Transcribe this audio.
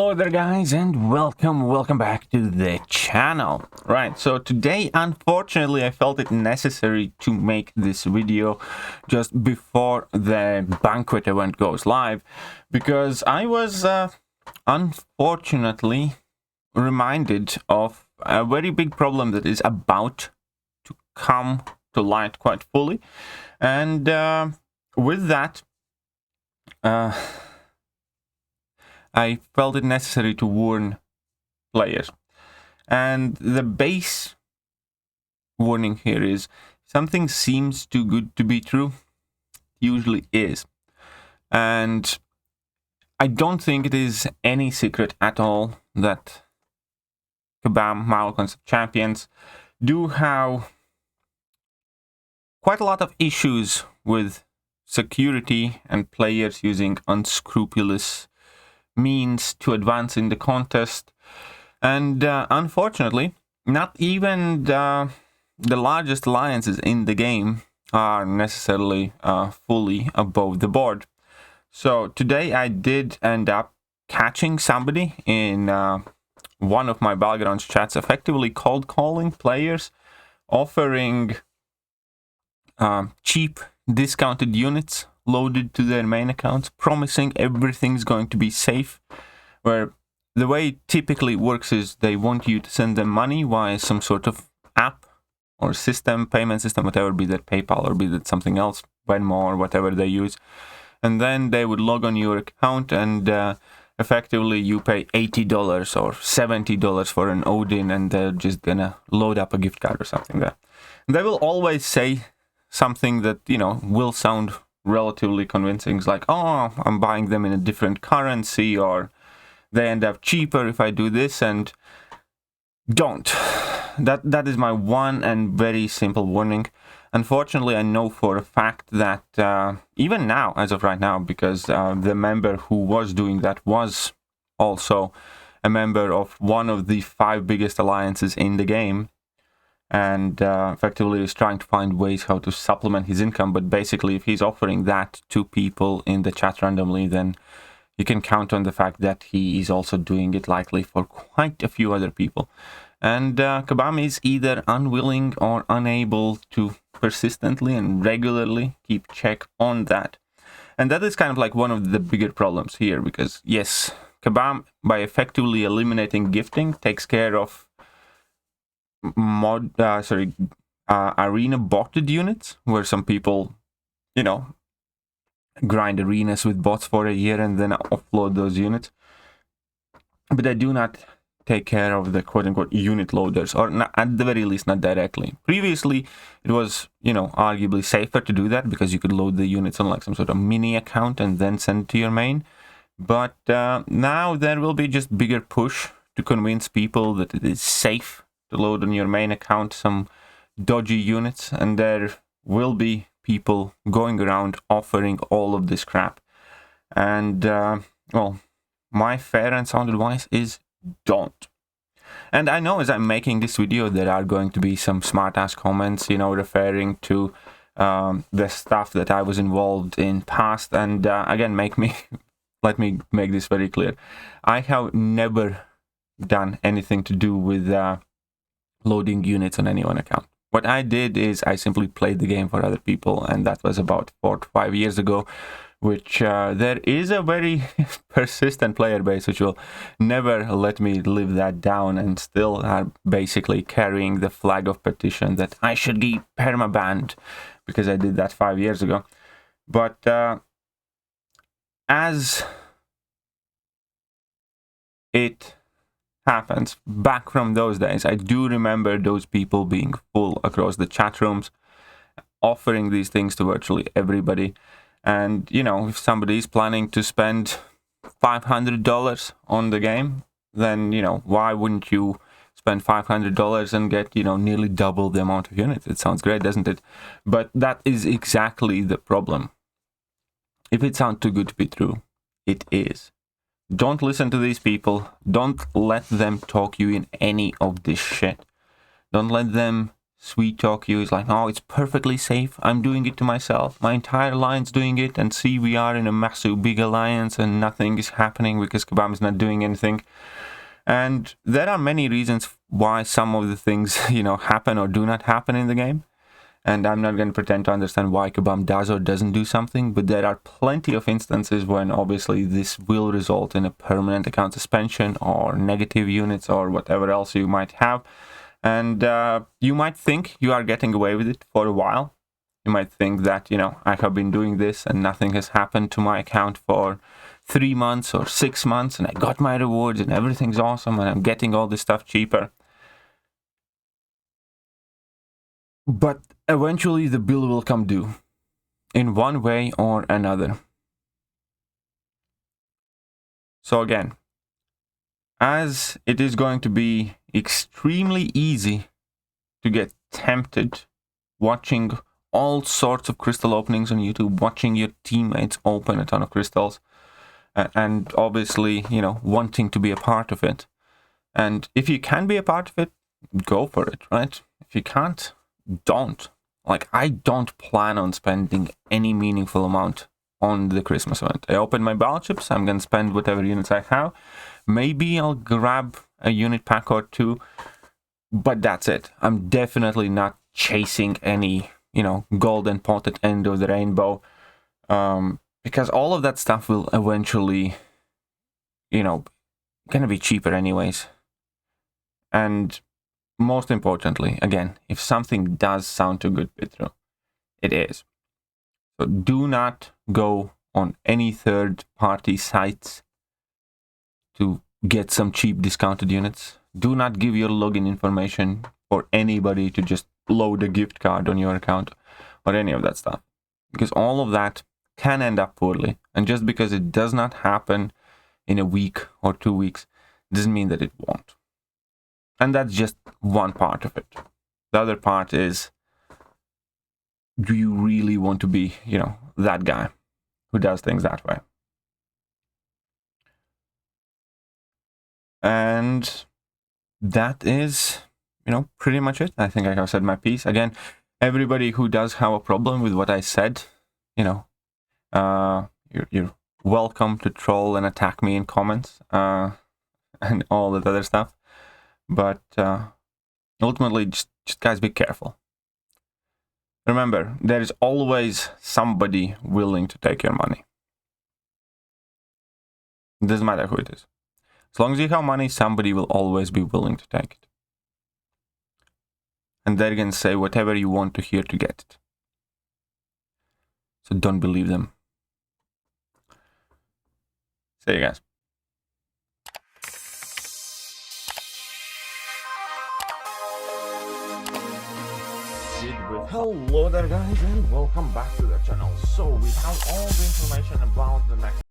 Hello there guys, and welcome back to the channel. Right, so today unfortunately I felt it necessary to make this video just before the banquet event goes live, because I was unfortunately reminded of a very big problem that is about to come to light quite fully, and with that I felt it necessary to warn players. And the base warning here is, something seems too good to be true, usually is. And I don't think it is any secret at all that Kabam, Marvel Concept Champions, do have quite a lot of issues with security and players using unscrupulous means to advance in the contest, and unfortunately not even the largest alliances in the game are necessarily fully above the board. So today I did end up catching somebody in one of my Battlegrounds chats effectively cold calling players, offering cheap discounted units loaded to their main accounts, promising everything's going to be safe, where the way it typically works is they want you to send them money via some sort of app or system, payment system, whatever, be that PayPal or be that something else, Venmo or whatever they use, and then they would log on your account and effectively you pay $80 or $70 for an Odin, and they're just gonna load up a gift card or something there. And they will always say something that, you know, will sound relatively convincing. It's like, oh, I'm buying them in a different currency, or they end up cheaper if I do this, and don't. That is my one and very simple warning. Unfortunately, I know for a fact that even now, as of right now, because the member who was doing that was also a member of one of the 5 biggest alliances in the game, and effectively is trying to find ways how to supplement his income. But basically, if he's offering that to people in the chat randomly, then you can count on the fact that he is also doing it likely for quite a few other people. And Kabam is either unwilling or unable to persistently and regularly keep check on that. And that is kind of like one of the bigger problems here, because yes, Kabam, by effectively eliminating gifting, takes care of arena botted units, where some people, you know, grind arenas with bots for a year and then offload those units, but they do not take care of the quote-unquote unit loaders, or not, at the very least not directly. Previously it was, you know, arguably safer to do that, because you could load the units on like some sort of mini account and then send it to your main. But now there will be just bigger push to convince people that it is safe to load on your main account some dodgy units, and there will be people going around offering all of this crap. And well, my fair and sound advice is don't. And I know as I'm making this video there are going to be some smart-ass comments, you know, referring to the stuff that I was involved in past, and again, let me make this very clear. I have never done anything to do with loading units on any one account. What I did is I simply played the game for other people, and that was about 4 to 5 years ago, which there is a very persistent player base which will never let me live that down, and still are basically carrying the flag of petition that I should be permabanned because I did that 5 years ago. But as it happens back from those days, I do remember those people being full across the chat rooms, offering these things to virtually everybody. And, you know, if somebody is planning to spend $500 on the game, then, you know, why wouldn't you spend $500 and get, you know, nearly double the amount of units? It sounds great, doesn't it? But that is exactly the problem. If it sounds too good to be true, it is. Don't listen to these people. Don't let them talk you in any of this shit. Don't let them sweet talk you. It's like, oh, it's perfectly safe. I'm doing it to myself. My entire line's doing it. And see, we are in a massive big alliance and nothing is happening because Kabam is not doing anything. And there are many reasons why some of the things, happen or do not happen in the game. And I'm not going to pretend to understand why Kabam does or doesn't do something, but there are plenty of instances when obviously this will result in a permanent account suspension or negative units or whatever else you might have. And you might think you are getting away with it for a while. You might think that, I have been doing this and nothing has happened to my account for 3 months or 6 months and I got my rewards and everything's awesome and I'm getting all this stuff cheaper. But eventually the bill will come due in one way or another. So again, as it is going to be extremely easy to get tempted watching all sorts of crystal openings on YouTube, watching your teammates open a ton of crystals, and obviously, wanting to be a part of it. And if you can be a part of it, go for it, right? If you can't, don't. Like, I don't plan on spending any meaningful amount on the Christmas event. I open my battle chips, I'm going to spend whatever units I have. Maybe I'll grab a unit pack or two, but that's it. I'm definitely not chasing any, golden pot at end of the rainbow, because all of that stuff will eventually, gonna be cheaper anyways. And most importantly, again, if something does sound too good to be true, it is. So do not go on any third-party sites to get some cheap discounted units. Do not give your login information for anybody to just load a gift card on your account or any of that stuff. Because all of that can end up poorly. And just because it does not happen in a week or 2 weeks doesn't mean that it won't. And that's just one part of it. The other part is, do you really want to be, that guy who does things that way? And that is, pretty much it. I think I have said my piece. Again, everybody who does have a problem with what I said, you're welcome to troll and attack me in comments and all that other stuff. But ultimately, just guys, be careful. Remember, there is always somebody willing to take your money. It doesn't matter who it is. As long as you have money, somebody will always be willing to take it. And they're going to say whatever you want to hear to get it. So don't believe them. See you guys. Hello there guys and welcome back to the channel. So we have all the information about the next